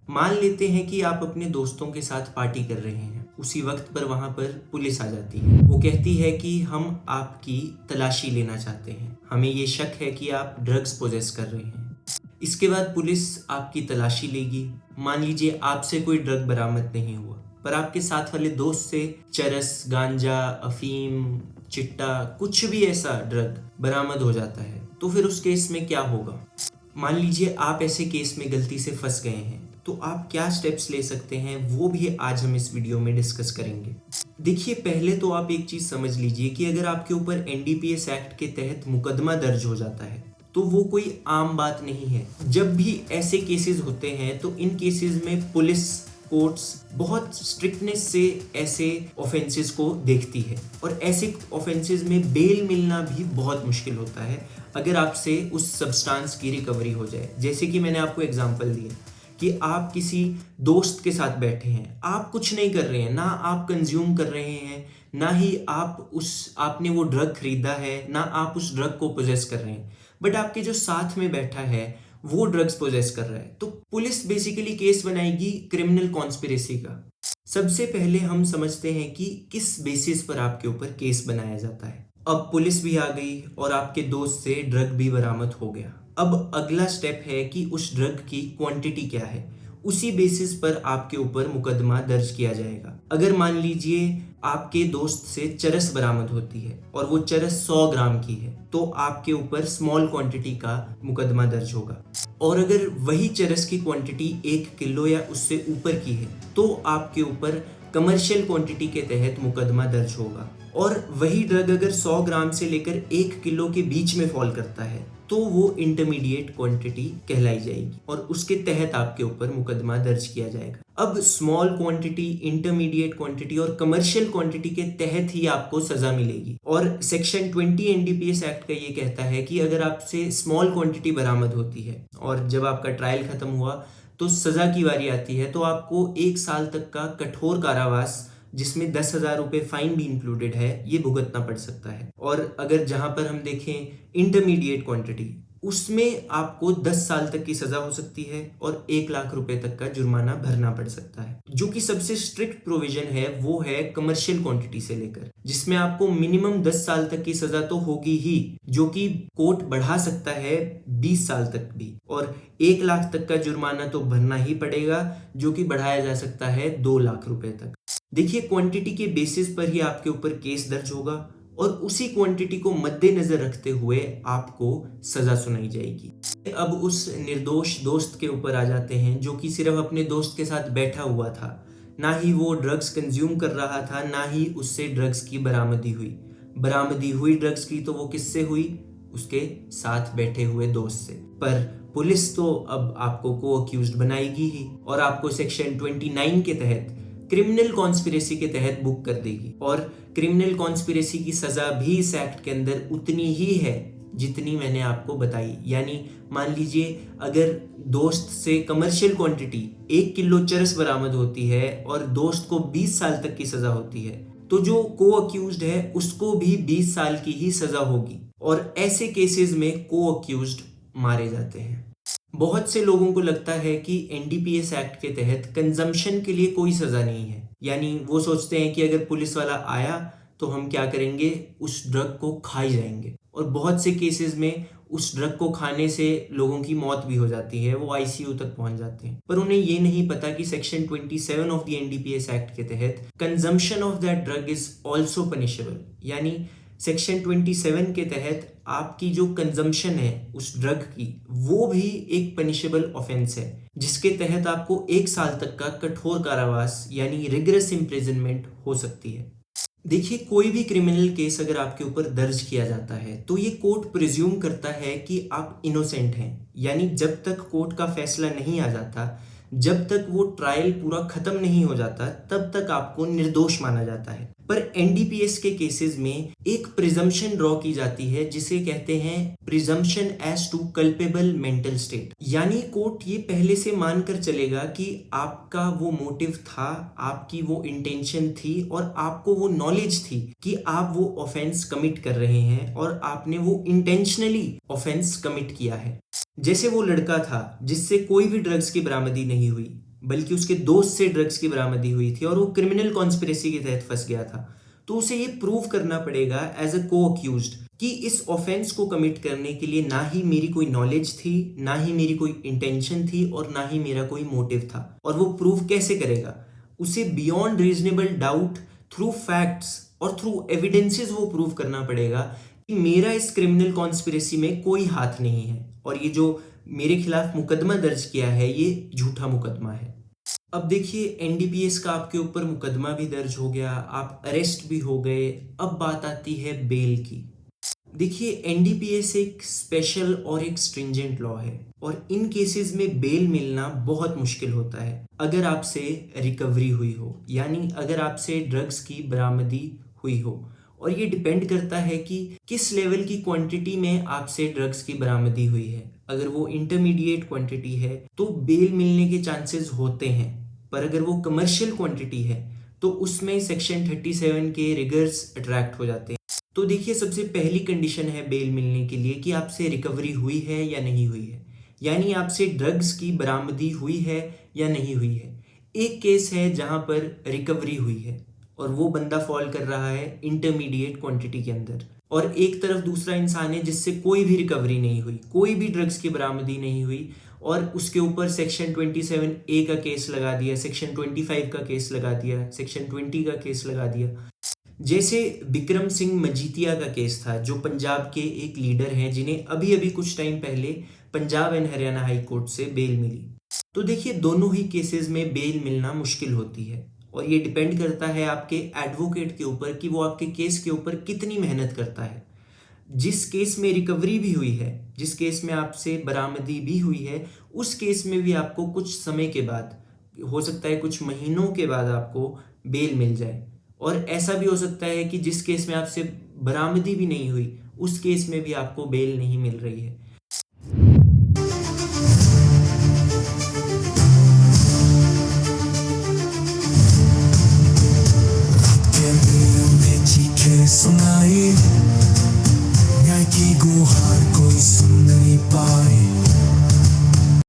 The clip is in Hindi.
मान लेते हैं कि आप अपने दोस्तों के साथ पार्टी कर रहे हैं। उसी वक्त पर वहां पर पुलिस आ जाती है। वो कहती है कि हम आपकी तलाशी लेना चाहते हैं, हमें ये शक है कि आप ड्रग्स पोजेस कर रहे हैं। इसके बाद पुलिस आपकी तलाशी लेगी। मान लीजिए आपसे कोई ड्रग बरामद नहीं हुआ, पर आपके साथ वाले दोस्त से चरस, गांजा, अफीम, चिट्टा, कुछ भी ऐसा ड्रग बरामद हो जाता है। तो फिर उस केस में क्या होगा? मान लीजिए आप ऐसे केस में गलती से फंस गए हैं, तो आप क्या स्टेप्स ले सकते हैं वो भी आज हम इस वीडियो में डिस्कस करेंगे। देखिए, पहले तो आप एक चीज समझ लीजिए कि अगर आपके ऊपर एनडीपीएस एक्ट के तहत मुकदमा दर्ज हो जाता है तो वो कोई आम बात नहीं है। जब भी ऐसे केसेस होते हैं तो इन केसेस में पुलिस, कोर्ट्स बहुत स्ट्रिक्टनेस से ऐसे ऑफेंसेस को देखती है और ऐसे ऑफेंसेस में बेल मिलना भी बहुत मुश्किल होता है अगर आपसे उस सब्सटेंस की रिकवरी हो जाए। जैसे कि मैंने आपको एग्जांपल दिया कि आप किसी दोस्त के साथ बैठे हैं, आप कुछ नहीं कर रहे हैं, ना आप कंज्यूम कर रहे हैं, ना ही आपने वो ड्रग खरीदा है, ना आप उस ड्रग को पोजेस कर रहे हैं, बट आपके जो साथ में बैठा है वो ड्रग्स पोजेस कर रहा है। तो पुलिस बेसिकली केस बनाएगी क्रिमिनल कॉन्स्पिरेसी का। सबसे पहले हम समझते हैं कि किस बेसिस पर आपके ऊपर केस बनाया जाता है। अब पुलिस भी आ गई और आपके दोस्त से ड्रग भी बरामद हो गया। अब अगला स्टेप है कि उस ड्रग की क्वांटिटी क्या है। उसी बेसिस पर आपके ऊपर मुकदमा दर्ज किया जाएगा। अगर मान लीजिए आपके दोस्त से चरस बरामद होती है और वो चरस 100 ग्राम की है, तो आपके ऊपर स्मॉल क्वांटिटी का मुकदमा दर्ज होगा। और अगर वही चरस की क्वांटिटी 1 किलो या उससे ऊपर की है तो आपके ऊपर कमर्शियल क्वांटिटी के तहत मुकदमा दर्ज होगा। और वही ड्रग अगर 100 ग्राम से लेकर 1 किलो के बीच में फॉल करता है तो वो इंटरमीडिएट क्वांटिटी कहलाई जाएगी और उसके तहत आपके ऊपर मुकदमा दर्ज किया जाएगा। अब स्मॉल क्वांटिटी, इंटरमीडिएट क्वांटिटी और कमर्शियल क्वांटिटी के तहत ही आपको सजा मिलेगी। और सेक्शन 20 एनडीपीएस एक्ट का ये कहता है कि अगर आपसे स्मॉल क्वांटिटी बरामद होती है और जब आपका ट्रायल खत्म हुआ तो सजा की बारी आती है, तो आपको 1 साल तक का कठोर कारावास, जिसमें 10,000 रुपए फाइन भी इंक्लूडेड है, ये भुगतना पड़ सकता है। और अगर जहां पर हम देखें इंटरमीडिएट क्वांटिटी, उसमें आपको 10 साल तक की सजा हो सकती है और 1 लाख रुपए तक का जुर्माना भरना पड़ सकता है। जो कि सबसे स्ट्रिक्ट प्रोविजन है वो है कमर्शियल क्वांटिटी से लेकर, जिसमें आपको मिनिमम 10 साल तक की सजा तो होगी ही, जो कि कोर्ट बढ़ा सकता है 20 साल तक भी, और 1 लाख तक का जुर्माना तो भरना ही पड़ेगा, जो कि बढ़ाया जा सकता है 2 लाख रुपए तक। देखिए, क्वांटिटी के बेसिस पर ही आपके ऊपर केस दर्ज होगा और उसी क्वांटिटी को मद्देनजर रखते हुए आपको सजा सुनाई जाएगी। अब उस निर्दोष दोस्त के ऊपर आ जाते हैं जो कि सिर्फ अपने दोस्त के साथ बैठा हुआ था, ना ही वो ड्रग्स कंज्यूम कर रहा था, ना ही उससे ड्रग्स की बरामदी हुई। बरामदी हुई ड्रग्स की तो वो किससे हुई? उसके साथ बैठे हुए दोस्त से। पर पुलिस तो अब आपको को अक्यूज्ड बनाएगी ही और आपको सेक्शन 29 के तहत क्रिमिनल कॉन्स्पिरेसी के तहत बुक कर देगी। और क्रिमिनल कॉन्स्पिरेसी की सजा भी इस एक्ट के अंदर उतनी ही है जितनी मैंने आपको बताई। यानी मान लीजिए अगर दोस्त से कमर्शियल क्वांटिटी 1 किलो चरस बरामद होती है और दोस्त को 20 साल तक की सजा होती है, तो जो को अक्यूज्ड है उसको भी 20 साल की ही सजा होगी। और ऐसे केसेस में को अक्यूज्ड मारे जाते हैं। बहुत से लोगों को लगता है कि एनडीपीएस एक्ट के तहत कंजम्पशन के लिए कोई सजा नहीं है। यानी वो सोचते हैं कि अगर पुलिस वाला आया तो हम क्या करेंगे, उस ड्रग को खा ही जाएंगे। और बहुत से केसेस में उस ड्रग को खाने से लोगों की मौत भी हो जाती है, वो आईसीयू तक पहुंच जाते हैं। पर उन्हें ये नहीं पता कि section 27 of the NDPS act के तहत consumption of that drug is also punishable. यानी सेक्शन 27 के तहत आपकी जो कंजम्पशन है उस ड्रग की, वो भी एक पनिशेबल ऑफेंस है, जिसके तहत आपको 1 साल तक का कठोर कारावास यानी रिगरस इम्प्रिजनमेंट हो सकती है। देखिए, कोई भी क्रिमिनल केस अगर आपके ऊपर दर्ज किया जाता है तो ये कोर्ट प्रिज्यूम करता है कि आप इनोसेंट हैं। यानी जब तक कोर्ट का फैसला नहीं आ जाता, जब तक वो ट्रायल पूरा खत्म नहीं हो जाता, तब तक आपको निर्दोष माना जाता है। पर एनडीपीएस के केसेस में एक प्रिजम्पशन ड्रॉ की जाती है जिसे कहते हैं presumption as to culpable mental state. यानी कोर्ट ये पहले से मानकर चलेगा कि आपका वो मोटिव था, आपकी वो इंटेंशन थी और आपको वो नॉलेज थी कि आप वो ऑफेंस कमिट कर रहे हैं और आपने वो इंटेंशनली ऑफेंस कमिट किया है। जैसे वो लड़का था जिससे कोई भी ड्रग्स की बरामदी नहीं हुई, बल्कि उसके दोस्त से ड्रग्स की बरामदी हुई थी और वो क्रिमिनल कॉन्स्पिरेसी के तहत फंस गया था, तो उसे ये प्रूव करना पड़ेगा एज अ को अक्यूज्ड कि इस ऑफेंस को कमिट करने के लिए ना ही मेरी कोई नॉलेज थी, ना ही मेरी कोई इंटेंशन थी और ना ही मेरा कोई मोटिव था। और वो प्रूव कैसे करेगा? उसे beyond reasonable doubt, through facts और थ्रू एविडेंसेस वो प्रूव करना पड़ेगा कि मेरा इस क्रिमिनल कॉन्स्पिरेसी में कोई हाथ नहीं है और ये जो मेरे खिलाफ मुकदमा दर्ज किया है ये झूठा मुकदमा है। अब देखिए, एनडीपीएस का आपके ऊपर मुकदमा भी दर्ज हो गया, आप अरेस्ट भी हो गए। अब बात आती है बेल की। देखिए, एनडीपीएस एक स्पेशल और एक स्ट्रिंजेंट लॉ है और इन केसेस में बेल मिलना बहुत मुश्किल होता है अगर आपसे रिकवरी हुई हो, यानी अगर आपसे ड्रग्स की बरामदी हुई हो। और ये डिपेंड करता है कि किस लेवल की क्वांटिटी में आपसे ड्रग्स की बरामदी हुई है। अगर वो इंटरमीडिएट क्वांटिटी है तो बेल मिलने के चांसेस होते हैं, पर अगर वो कमर्शियल क्वांटिटी है तो उसमें सेक्शन 37 के रिगर्स अट्रैक्ट हो जाते हैं। तो देखिए, सबसे पहली कंडीशन है बेल मिलने के लिए कि आपसे रिकवरी हुई है या नहीं हुई है, यानी आपसे ड्रग्स की बरामदी हुई है या नहीं हुई है। एक केस है जहां पर रिकवरी हुई है और वो बंदा फॉल कर रहा है इंटरमीडिएट क्वांटिटी के अंदर, और एक तरफ दूसरा इंसान है जिससे कोई भी रिकवरी नहीं हुई, कोई भी ड्रग्स की बरामदी नहीं हुई और उसके ऊपर सेक्शन 27A का केस लगा दिया, सेक्शन 25 का केस लगा दिया, सेक्शन 20 का केस लगा दिया। जैसे बिक्रम सिंह मजीठिया का केस था, जो पंजाब के एक लीडर हैं जिन्हें अभी अभी कुछ टाइम पहले Punjab and Haryana high court से बेल मिली। तो देखिए, दोनों ही केसेस में बेल मिलना मुश्किल होती है और ये डिपेंड करता है आपके एडवोकेट के ऊपर कि वो आपके केस के ऊपर कितनी मेहनत करता है। जिस केस में रिकवरी भी हुई है, जिस केस में आपसे बरामदी भी हुई है, उस केस में भी आपको कुछ समय के बाद, हो सकता है कुछ महीनों के बाद, आपको बेल मिल जाए। और ऐसा भी हो सकता है कि जिस केस में आपसे बरामदी भी नहीं हुई उस केस में भी आपको बेल नहीं मिल रही है।